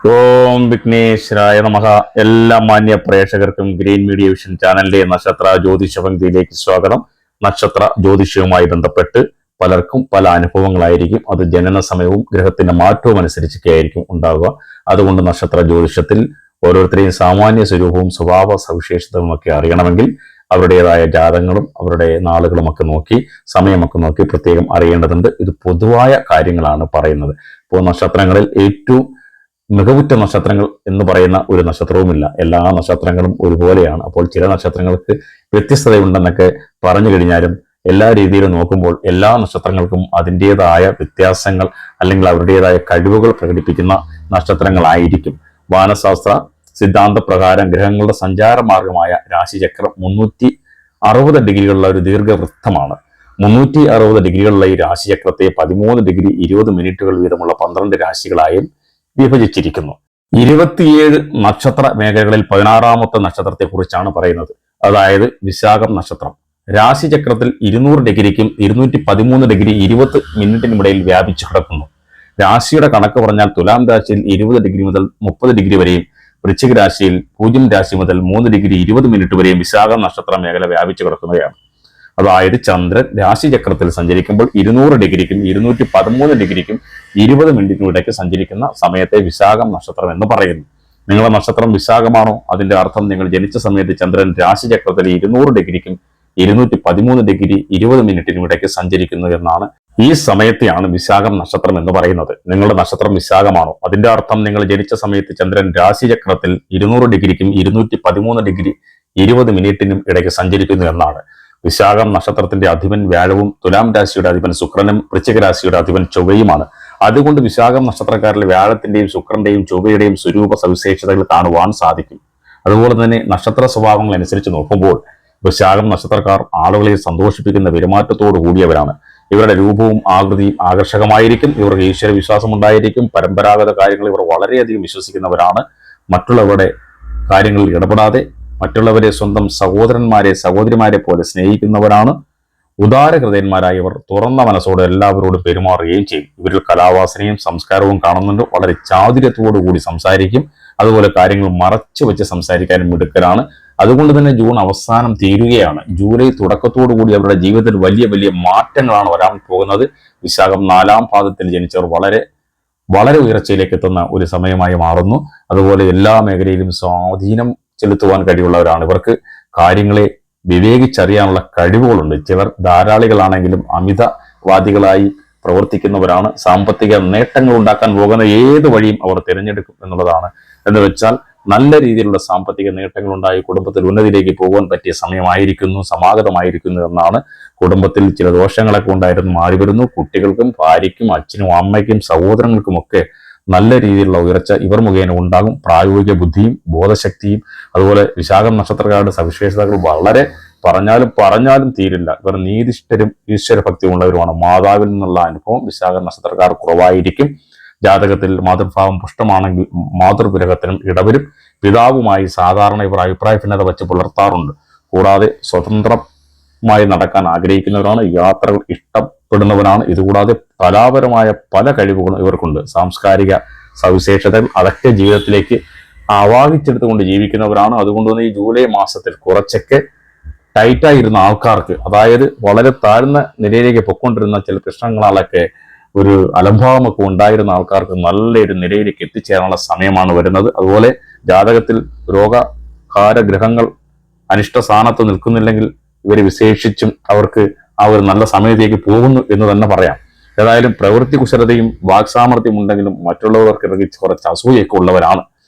ഓം വിഘ്നേശ്വരായ നമഃ. എല്ലാ മാന്യ പ്രേക്ഷകർക്കും ഗ്രീൻ മീഡിയ വിഷൻ ചാനലിലെ നക്ഷത്ര ജ്യോതിഷ പങ്ക്തിയിലേക്ക് സ്വാഗതം. നക്ഷത്ര ജ്യോതിഷവുമായി ബന്ധപ്പെട്ട് പലർക്കും പല അനുഭവങ്ങളായിരിക്കും. അത് ജനന സമയവും ഗ്രഹത്തിന്റെ മാറ്റവും അനുസരിച്ചൊക്കെ ആയിരിക്കും ഉണ്ടാവുക. അതുകൊണ്ട് നക്ഷത്ര ജ്യോതിഷത്തിൽ ഓരോരുത്തരെയും സാമാന്യ സ്വരൂപവും സ്വഭാവ സവിശേഷതകളും ഒക്കെ അറിയണമെങ്കിൽ അവരുടേതായ ജാതകങ്ങളും അവരുടെ നാളുകളും ഒക്കെ നോക്കി സമയമൊക്കെ നോക്കി പ്രത്യേകം അറിയേണ്ടതുണ്ട്. ഇത് പൊതുവായ കാര്യങ്ങളാണ് പറയുന്നത്. ഇപ്പോൾ നക്ഷത്രങ്ങളിൽ ഏറ്റവും മികവുറ്റ നക്ഷത്രങ്ങൾ എന്ന് പറയുന്ന ഒരു നക്ഷത്രവുമില്ല. എല്ലാ നക്ഷത്രങ്ങളും ഒരുപോലെയാണ്. അപ്പോൾ ചില നക്ഷത്രങ്ങൾക്ക് വ്യത്യസ്തതയുണ്ടെന്നൊക്കെ പറഞ്ഞു കഴിഞ്ഞാലും എല്ലാ രീതിയിലും നോക്കുമ്പോൾ എല്ലാ നക്ഷത്രങ്ങൾക്കും അതിൻ്റെതായ വ്യത്യാസങ്ങൾ അല്ലെങ്കിൽ അവരുടേതായ കഴിവുകൾ പ്രകടിപ്പിക്കുന്ന നക്ഷത്രങ്ങളായിരിക്കും. വാനശാസ്ത്ര സിദ്ധാന്ത പ്രകാരം ഗ്രഹങ്ങളുടെ സഞ്ചാര മാർഗമായ രാശിചക്രം 360 ഡിഗ്രികളുള്ള ഒരു ദീർഘവൃത്തമാണ്. 360 ഡിഗ്രികളുള്ള ഈ രാശിചക്രത്തെ 13 ഡിഗ്രി 20 മിനിറ്റുകൾ വീതമുള്ള 12 രാശികളായും വിഭജിച്ചിരിക്കുന്നു. 27 നക്ഷത്ര മേഖലകളിൽ 16ാമത്തെ നക്ഷത്രത്തെ കുറിച്ചാണ് പറയുന്നത്. അതായത് വിശാഖം നക്ഷത്രം. രാശിചക്രത്തിൽ 200 ഡിഗ്രിക്കും 213 ഡിഗ്രി 20 മിനിറ്റിനുമിടയിൽ വ്യാപിച്ചു കിടക്കുന്നു. രാശിയുടെ കണക്ക് പറഞ്ഞാൽ തുലാം രാശിയിൽ 20 ഡിഗ്രി മുതൽ 30 ഡിഗ്രി വരെയും വൃശ്ചിക രാശിയിൽ 0 രാശി മുതൽ 3 ഡിഗ്രി 20 മിനിറ്റ് വരെയും വിശാഖം നക്ഷത്ര മേഖല വ്യാപിച്ചു കിടക്കുകയാണ്. അതായത് ചന്ദ്രൻ രാശിചക്രത്തിൽ സഞ്ചരിക്കുമ്പോൾ 200 ഡിഗ്രിക്കും 213 ഡിഗ്രിക്കും 20 മിനിറ്റിനും ഇടയ്ക്ക് സഞ്ചരിക്കുന്ന സമയത്തെ വിശാഖം നക്ഷത്രം എന്ന് പറയുന്നു. നിങ്ങളുടെ നക്ഷത്രം വിശാഖമാണോ? അതിന്റെ അർത്ഥം നിങ്ങൾ ജനിച്ച സമയത്ത് ചന്ദ്രൻ രാശിചക്രത്തിൽ 200 ഡിഗ്രിക്കും 213 ഡിഗ്രി 20 മിനിറ്റിനും ഇടയ്ക്ക് സഞ്ചരിക്കുന്നു എന്നാണ്. ഈ സമയത്തെയാണ് വിശാഖം നക്ഷത്രം എന്ന് പറയുന്നത്. നിങ്ങളുടെ നക്ഷത്രം വിശാഖമാണോ? അതിന്റെ അർത്ഥം നിങ്ങൾ ജനിച്ച സമയത്ത് ചന്ദ്രൻ രാശിചക്രത്തിൽ 200 ഡിഗ്രിക്കും 213 ഡിഗ്രി 20 മിനിറ്റിനും ഇടയ്ക്ക് സഞ്ചരിക്കുന്നു എന്നാണ്. വിശാഖം നക്ഷത്രത്തിന്റെ അധിപൻ വ്യാഴവും തുലാം രാശിയുടെ അധിപൻ ശുക്രനും വൃശ്ചിക രാശിയുടെ അധിപൻ ചൊവ്വയുമാണ്. അതുകൊണ്ട് വിശാഖം നക്ഷത്രക്കാരിൽ വ്യാഴത്തിന്റെയും ശുക്രന്റെയും ചൊവ്വയുടെയും സ്വരൂപ സവിശേഷതകൾ കാണുവാൻ സാധിക്കും. അതുപോലെ തന്നെ നക്ഷത്ര സ്വഭാവങ്ങൾ അനുസരിച്ച് നോക്കുമ്പോൾ വിശാഖം നക്ഷത്രക്കാർ ആളുകളെ സന്തോഷിപ്പിക്കുന്ന പെരുമാറ്റത്തോടു കൂടിയവരാണ്. ഇവരുടെ രൂപവും ആകൃതിയും ആകർഷകമായിരിക്കും. ഇവർക്ക് ഈശ്വര വിശ്വാസം ഉണ്ടായിരിക്കും. പരമ്പരാഗത കാര്യങ്ങൾ ഇവർ വളരെയധികം വിശ്വസിക്കുന്നവരാണ്. മറ്റുള്ളവരുടെ കാര്യങ്ങളിൽ ഇടപെടാതെ മറ്റുള്ളവരെ സ്വന്തം സഹോദരന്മാരെ സഹോദരിമാരെ പോലെ സ്നേഹിക്കുന്നവരാണ്. ഉദാരഹൃദയന്മാരായ ഇവർ തുറന്ന മനസ്സോടെ എല്ലാവരോടും പെരുമാറുകയും ചെയ്യും. ഇവരിൽ കലാവാസനയും സംസ്കാരവും കാണുന്നുണ്ട്. വളരെ ചാതുര്യത്തോടു കൂടി സംസാരിക്കും. അതുപോലെ കാര്യങ്ങൾ മറച്ചു വെച്ച് സംസാരിക്കാനും മിടുക്കരാണ്. അതുകൊണ്ട് തന്നെ ജൂൺ അവസാനം തീരുകയാണ്. ജൂലൈ തുടക്കത്തോടു കൂടി അവരുടെ ജീവിതത്തിൽ വലിയ വലിയ മാറ്റങ്ങളാണ് വരാൻ പോകുന്നത്. വിശാഖം 4ാം പാദത്തിൽ ജനിച്ചവർ വളരെ വളരെ ഉയർച്ചയിലേക്ക് എത്തുന്ന ഒരു സമയമായി മാറുന്നു. അതുപോലെ എല്ലാ മേഖലയിലും സ്വാധീനം ചെലുത്തുവാൻ കഴിവുള്ളവരാണ്. ഇവർക്ക് കാര്യങ്ങളെ വിവേകിച്ചറിയാനുള്ള കഴിവുകളുണ്ട്. ചിലർ ധാരാളികളാണെങ്കിലും അമിതവാദികളായി പ്രവർത്തിക്കുന്നവരാണ്. സാമ്പത്തിക നേട്ടങ്ങൾ ഉണ്ടാക്കാൻ പോകുന്ന ഏത് വഴിയും അവർ തിരഞ്ഞെടുക്കും എന്നുള്ളതാണ്. എന്ന് വെച്ചാൽ നല്ല രീതിയിലുള്ള സാമ്പത്തിക നേട്ടങ്ങൾ ഉണ്ടായി കുടുംബത്തിൽ ഉന്നതിയിലേക്ക് പോകാൻ പറ്റിയ സമയമായിരിക്കുന്നു, സമാഗതമായിരിക്കുന്നു എന്നാണ്. കുടുംബത്തിൽ ചില ദോഷങ്ങളൊക്കെ ഉണ്ടായിരുന്നു മാറി വരുന്നു. കുട്ടികൾക്കും ഭാര്യയ്ക്കും അച്ഛനും അമ്മയ്ക്കും സഹോദരങ്ങൾക്കുമൊക്കെ നല്ല രീതിയിലുള്ള ഉയർച്ച ഇവർ മുഖേന ഉണ്ടാകും. പ്രായോഗിക ബുദ്ധിയും ബോധശക്തിയും അതുപോലെ വിശാഖം നക്ഷത്രക്കാരുടെ സവിശേഷതകൾ വളരെ പറഞ്ഞാലും തീരില്ല. ഇവർ നീതിഷ്ഠരും ഈശ്വരഭക്തി ഉള്ളവരുമാണ്. മാതാവിൽ നിന്നുള്ള അനുഭവം വിശാഖം നക്ഷത്രക്കാർ കുറവായിരിക്കും. ജാതകത്തിൽ മാതൃഭാവം പുഷ്ടമാണെങ്കിൽ മാതൃഗ്രഹത്തിനും ഇടവരും. പിതാവുമായി സാധാരണ ഇവർ അഭിപ്രായ ഭിന്നത വച്ച് പുലർത്താറുണ്ട്. കൂടാതെ സ്വതന്ത്രമായി നടക്കാൻ ആഗ്രഹിക്കുന്നവരാണ്. യാത്രകൾ ഇഷ്ടപ്പെടുന്നവരാണ്. ഇതുകൂടാതെ കലാപരമായ പല കഴിവുകളും ഇവർക്കുണ്ട്. സാംസ്കാരിക സവിശേഷതകൾ അതൊക്കെ ജീവിതത്തിലേക്ക് ആവാഹിച്ചെടുത്തുകൊണ്ട് ജീവിക്കുന്നവരാണ്. അതുകൊണ്ട് തന്നെ ഈ ജൂലൈ മാസത്തിൽ കുറച്ചൊക്കെ ടൈറ്റായിരുന്ന ആൾക്കാർക്ക്, അതായത് വളരെ താഴ്ന്ന നിലയിലേക്ക് പൊക്കൊണ്ടിരുന്ന ചില പ്രശ്നങ്ങളൊക്കെ ഒരു അലംഭാവമൊക്കെ ഉണ്ടായിരുന്ന ആൾക്കാർക്ക് നല്ലൊരു നിലയിലേക്ക് എത്തിച്ചേരാനുള്ള സമയമാണ് വരുന്നത്. അതുപോലെ ജാതകത്തിൽ രോഗകാരഗ്രഹങ്ങൾ അനിഷ്ട സ്ഥാനത്ത് നിൽക്കുന്നില്ലെങ്കിൽ ഇവർ വിശേഷിച്ചും അവർക്ക് ആ ഒരു നല്ല സമയത്തേക്ക് പോകുന്നു എന്ന് തന്നെ പറയാം. ഏതായാലും പ്രവൃത്തി കുശലതയും വാക്സാമർത്ഥ്യം ഉണ്ടെങ്കിലും മറ്റുള്ളവർക്ക് ഇറങ്ങിച്ച് കുറച്ച് അസൂയൊക്കെ ഉള്ളവരാണ്.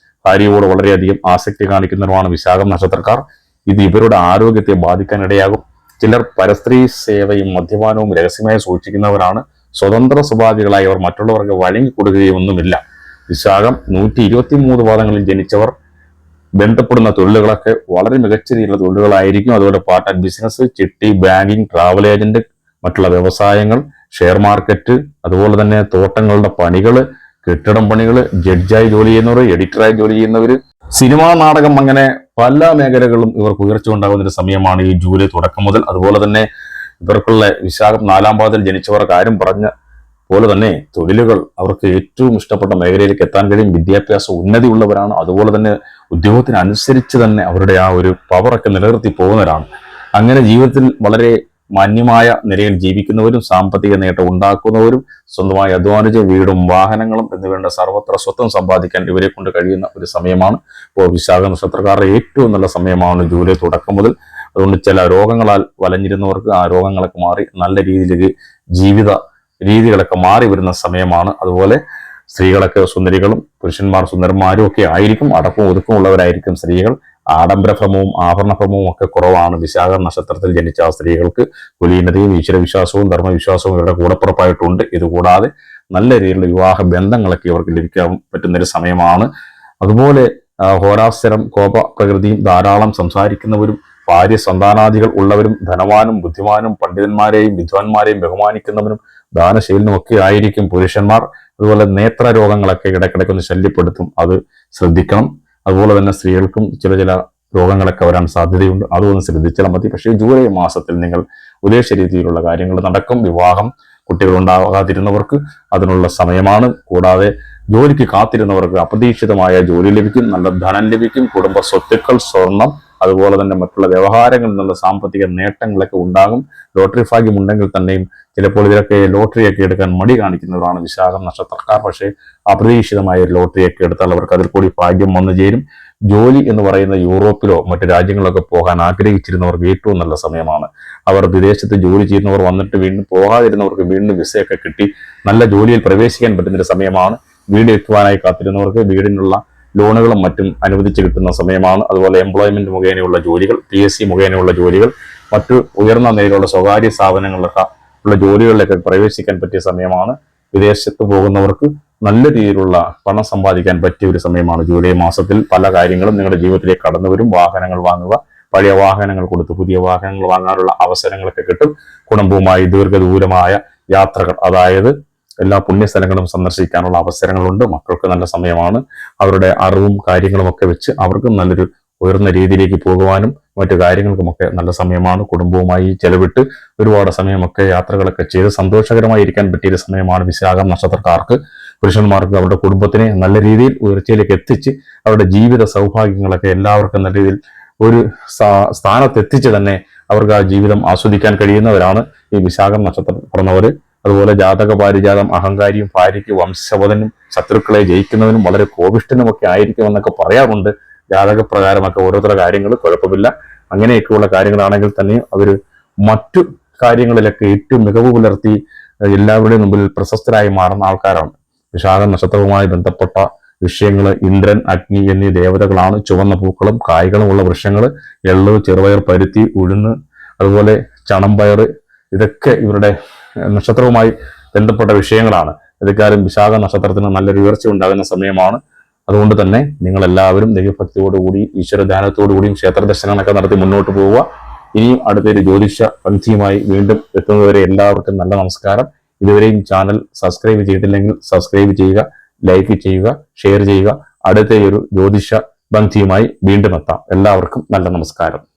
ഭാര്യയോട് വളരെയധികം ആസക്തി കാണിക്കുന്നവരുമാണ് വിശാഖം നക്ഷത്രക്കാർ. ഇത് ഇവരുടെ ആരോഗ്യത്തെ ബാധിക്കാനിടയാകും. ചിലർ പരസ്ത്രീ സേവയും മദ്യപാനവും രഹസ്യമായി സൂക്ഷിക്കുന്നവരാണ്. സ്വതന്ത്ര സ്വഭാവികളായി അവർ മറ്റുള്ളവർക്ക് വഴങ്ങിക്കൊടുക്കുകയൊന്നുമില്ല. വിശാഖം 123 പാദങ്ങളിൽ ജനിച്ചവർ ബന്ധപ്പെടുന്ന തൊഴിലുകളൊക്കെ വളരെ മികച്ച രീതിയിലുള്ള തൊഴിലുകളായിരിക്കും. അതുപോലെ പാർട്ട് ആൻഡ് ബിസിനസ്, ചിട്ടി, ബാങ്കിങ്, ട്രാവൽ ഏജന്റ്, മറ്റുള്ള വ്യവസായങ്ങൾ, ഷെയർ മാർക്കറ്റ്, അതുപോലെ തന്നെ തോട്ടങ്ങളുടെ പണികൾ, കെട്ടിടം പണികൾ, ജഡ്ജായി ജോലി ചെയ്യുന്നവർ, എഡിറ്ററായി ജോലി ചെയ്യുന്നവർ, സിനിമാ നാടകം, അങ്ങനെ പല മേഖലകളും ഇവർക്ക് ഉയർച്ച ഉണ്ടാകുന്ന ഒരു സമയമാണ് ഈ ജൂലൈ തുടക്കം മുതൽ. അതുപോലെ തന്നെ ഇവർക്കുള്ള വിശാഖം 4ാം പാദത്തിൽ ജനിച്ചവർ കാര്യം പറഞ്ഞ് അതുപോലെ തന്നെ തൊഴിലുകൾ അവർക്ക് ഏറ്റവും ഇഷ്ടപ്പെട്ട മേഖലയിലേക്ക് എത്താൻ കഴിയും. വിദ്യാഭ്യാസ ഉന്നതി ഉള്ളവരാണ്. അതുപോലെ തന്നെ ഉദ്യോഗത്തിനനുസരിച്ച് തന്നെ അവരുടെ ആ ഒരു പവറൊക്കെ നിലനിർത്തി പോകുന്നവരാണ്. അങ്ങനെ ജീവിതത്തിൽ വളരെ മാന്യമായ നിലയിൽ ജീവിക്കുന്നവരും സാമ്പത്തിക നേട്ടം ഉണ്ടാക്കുന്നവരും സ്വന്തമായി അധ്വാനിച്ച് വീടും വാഹനങ്ങളും എന്നിവേണ്ട സർവത്ര സ്വത്വം സമ്പാദിക്കാൻ ഇവരെ കൊണ്ട് കഴിയുന്ന ഒരു സമയമാണ്. ഇപ്പോൾ വിശാഖ നക്ഷത്രക്കാരുടെ ഏറ്റവും നല്ല സമയമാണ് ജൂലൈ തുടക്കം മുതൽ. അതുകൊണ്ട് ചില രോഗങ്ങളാൽ വലഞ്ഞിരുന്നവർക്ക് ആ രോഗങ്ങളൊക്കെ മാറി നല്ല രീതിയിലേക്ക് ജീവിത രീതികളൊക്കെ മാറി വരുന്ന സമയമാണ്. അതുപോലെ സ്ത്രീകളൊക്കെ സുന്ദരികളും പുരുഷന്മാർ സുന്ദരന്മാരും ഒക്കെ ആയിരിക്കും. അടക്കവും ഒതുക്കവും ഉള്ളവരായിരിക്കും സ്ത്രീകൾ. ആഡംബരഭ്രമവും ആഭരണഭ്രമവും ഒക്കെ കുറവാണ് വിശാഖ നക്ഷത്രത്തിൽ ജനിച്ച ആ സ്ത്രീകൾക്ക്. കുലീനതയും ഈശ്വരവിശ്വാസവും ധർമ്മവിശ്വാസവും ഇവരുടെ കൂടപ്പുറപ്പായിട്ടുണ്ട്. ഇതുകൂടാതെ നല്ല രീതിയിലുള്ള വിവാഹ ബന്ധങ്ങളൊക്കെ ഇവർക്ക് ലഭിക്കാൻ പറ്റുന്നൊരു സമയമാണ്. അതുപോലെ ഹോരാസ്ഥിരം കോപ പ്രകൃതിയും ധാരാളം സംസാരിക്കുന്നവരും ഭാര്യ സന്താനാദികൾ ഉള്ളവരും ധനവാനും ബുദ്ധിമാനും പണ്ഡിതന്മാരെയും വിദ്വാൻമാരെയും ബഹുമാനിക്കുന്നവരും ദാനശീലനും ഒക്കെ ആയിരിക്കും പുരുഷന്മാർ. അതുപോലെ നേത്ര രോഗങ്ങളൊക്കെ ഇടയ്ക്കിടയ്ക്കൊന്ന് ശല്യപ്പെടുത്തും, അത് ശ്രദ്ധിക്കണം. അതുപോലെ തന്നെ സ്ത്രീകൾക്കും ചില രോഗങ്ങളൊക്കെ വരാൻ സാധ്യതയുണ്ട്, അതൊന്ന് ശ്രദ്ധിച്ചാൽ മതി. പക്ഷേ ജൂലൈ മാസത്തിൽ നിങ്ങൾ ഉദ്ദേശ രീതിയിലുള്ള കാര്യങ്ങൾ നടക്കും. വിവാഹം കുട്ടികൾ ഉണ്ടാകാതിരുന്നവർക്ക് അതിനുള്ള സമയമാണ്. കൂടാതെ ജോലിക്ക് കാത്തിരുന്നവർക്ക് അപ്രതീക്ഷിതമായ ജോലി ലഭിക്കും, നല്ല ധനം ലഭിക്കും, കുടുംബ സ്വത്തുക്കൾ, സ്വർണം, അതുപോലെ തന്നെ മറ്റുള്ള വ്യവഹാരങ്ങളിൽ നിന്നുള്ള സാമ്പത്തിക നേട്ടങ്ങളൊക്കെ ഉണ്ടാകും. ലോട്ടറി ഭാഗ്യം ഉണ്ടെങ്കിൽ തന്നെയും ചിലപ്പോൾ ഇതിലൊക്കെ ലോട്ടറിയൊക്കെ എടുക്കാൻ മടി കാണിക്കുന്നതാണ് വിശാഖം നക്ഷത്രക്കാർ. പക്ഷേ അപ്രതീക്ഷിതമായ ലോട്ടറിയൊക്കെ എടുത്താൽ അവർക്ക് അതിൽ കൂടി ഭാഗ്യം വന്നു ചേരും. ജോലി എന്ന് പറയുന്ന യൂറോപ്പിലോ മറ്റു രാജ്യങ്ങളിലൊക്കെ പോകാൻ ആഗ്രഹിച്ചിരുന്നവർക്ക് ഏറ്റവും നല്ല സമയമാണ്. അവർ വിദേശത്ത് ജോലി ചെയ്യുന്നവർ വന്നിട്ട് വീണ്ടും പോകാതിരുന്നവർക്ക് വീണ്ടും വിസയൊക്കെ കിട്ടി നല്ല ജോലിയിൽ പ്രവേശിക്കാൻ പറ്റുന്നൊരു സമയമാണ്. വീട് എത്തുവാനായി കാത്തിരുന്നവർക്ക് വീടിനുള്ള ലോണുകളും മറ്റും അനുവദിച്ച് കിട്ടുന്ന സമയമാണ്. അതുപോലെ എംപ്ലോയ്മെന്റ് മുഖേനയുള്ള ജോലികൾ, PSC മുഖേനയുള്ള ജോലികൾ, മറ്റു ഉയർന്ന നിലയിലുള്ള സ്വകാര്യ സ്ഥാപനങ്ങളിലൊക്കെ ഉള്ള ജോലികളിലൊക്കെ പ്രവേശിക്കാൻ പറ്റിയ സമയമാണ്. വിദേശത്ത് പോകുന്നവർക്ക് നല്ല രീതിയിലുള്ള പണം സമ്പാദിക്കാൻ പറ്റിയ ഒരു സമയമാണ് ജൂലൈ മാസത്തിൽ. പല കാര്യങ്ങളും നിങ്ങളുടെ ജീവിതത്തിലേക്ക് കടന്നു വരും. വാഹനങ്ങൾ വാങ്ങുക, പഴയ വാഹനങ്ങൾ കൊടുത്ത് പുതിയ വാഹനങ്ങൾ വാങ്ങാനുള്ള അവസരങ്ങളൊക്കെ കിട്ടും. കുടുംബവുമായി ദീർഘദൂരമായ യാത്രകൾ, അതായത് എല്ലാ പുണ്യസ്ഥലങ്ങളും സന്ദർശിക്കാനുള്ള അവസരങ്ങളുണ്ട്. മക്കൾക്ക് നല്ല സമയമാണ്. അവരുടെ അറിവും കാര്യങ്ങളും ഒക്കെ വെച്ച് അവർക്ക് നല്ലൊരു ഉയർന്ന രീതിയിലേക്ക് പോകുവാനും മറ്റു കാര്യങ്ങൾക്കുമൊക്കെ നല്ല സമയമാണ്. കുടുംബവുമായി ചെലവിട്ട് ഒരുപാട് സമയമൊക്കെ യാത്രകളൊക്കെ ചെയ്ത് സന്തോഷകരമായി ഇരിക്കാൻ പറ്റിയൊരു സമയമാണ് വിശാഖം നക്ഷത്രക്കാർക്ക്. പുരുഷന്മാർക്ക് അവരുടെ കുടുംബത്തിനെ നല്ല രീതിയിൽ ഉയർച്ചയിലേക്ക് എത്തിച്ച് അവരുടെ ജീവിത സൗഭാഗ്യങ്ങളൊക്കെ എല്ലാവർക്കും നല്ല രീതിയിൽ ഒരു സ്ഥാനത്തെത്തിച്ച് തന്നെ അവർക്ക് ആ ജീവിതം ആസ്വദിക്കാൻ കഴിയുന്നവരാണ് ഈ വിശാഖം നക്ഷത്രം പറഞ്ഞവര്. അതുപോലെ ജാതക പാരിജാതം അഹങ്കാരിയും ഭാര്യയ്ക്ക് വംശവദനും ശത്രുക്കളെ ജയിക്കുന്നവനും വളരെ കോപിഷ്ഠനുമൊക്കെ ആയിരിക്കുമെന്നൊക്കെ പറയാറുണ്ട്. ജാതക പ്രകാരമൊക്കെ ഓരോരുത്തരുടെ കാര്യങ്ങൾ കുഴപ്പമില്ല. അങ്ങനെയൊക്കെയുള്ള കാര്യങ്ങളാണെങ്കിൽ തന്നെ അവർ മറ്റു കാര്യങ്ങളിലൊക്കെ ഏറ്റവും മികവ് പുലർത്തി എല്ലാവരുടെയും മുമ്പിൽ പ്രശസ്തരായി മാറുന്ന ആൾക്കാരാണ്. വിശാഖ നക്ഷത്രവുമായി ബന്ധപ്പെട്ട വിഷയങ്ങൾ ഇന്ദ്രൻ, അഗ്നി എന്നീ ദേവതകളാണ്. ചുവന്ന പൂക്കളും കായ്കളുമുള്ള വൃക്ഷങ്ങൾ, എള്ള്, ചെറുപയർ, പരുത്തി, ഉഴുന്ന്, അതുപോലെ ചണമ്പയർ, ഇതൊക്കെ ഇവരുടെ നക്ഷത്രവുമായി ബന്ധപ്പെട്ട വിഷയങ്ങളാണ്. ഇതൊക്കെയാലും വിശാഖ നക്ഷത്രത്തിന് നല്ലൊരു ഉയർച്ച ഉണ്ടാകുന്ന സമയമാണ്. അതുകൊണ്ട് തന്നെ നിങ്ങൾ എല്ലാവരും ദൈവഭക്തിയോടുകൂടി ഈശ്വരധ്യാനത്തോടുകൂടിയും ക്ഷേത്ര ദർശനങ്ങളൊക്കെ നടത്തി മുന്നോട്ട് പോവുക. ഇനിയും അടുത്തൊരു ജ്യോതിഷ പങ്ക്തിയുമായി വീണ്ടും എത്തുന്നതുവരെ എല്ലാവർക്കും നല്ല നമസ്കാരം. ഇതുവരെയും ചാനൽ സബ്സ്ക്രൈബ് ചെയ്തിട്ടില്ലെങ്കിൽ സബ്സ്ക്രൈബ് ചെയ്യുക, ലൈക്ക് ചെയ്യുക, ഷെയർ ചെയ്യുക. അടുത്ത ഒരു ജ്യോതിഷ പങ്ക്തിയുമായി വീണ്ടും എത്താം. എല്ലാവർക്കും നല്ല നമസ്കാരം.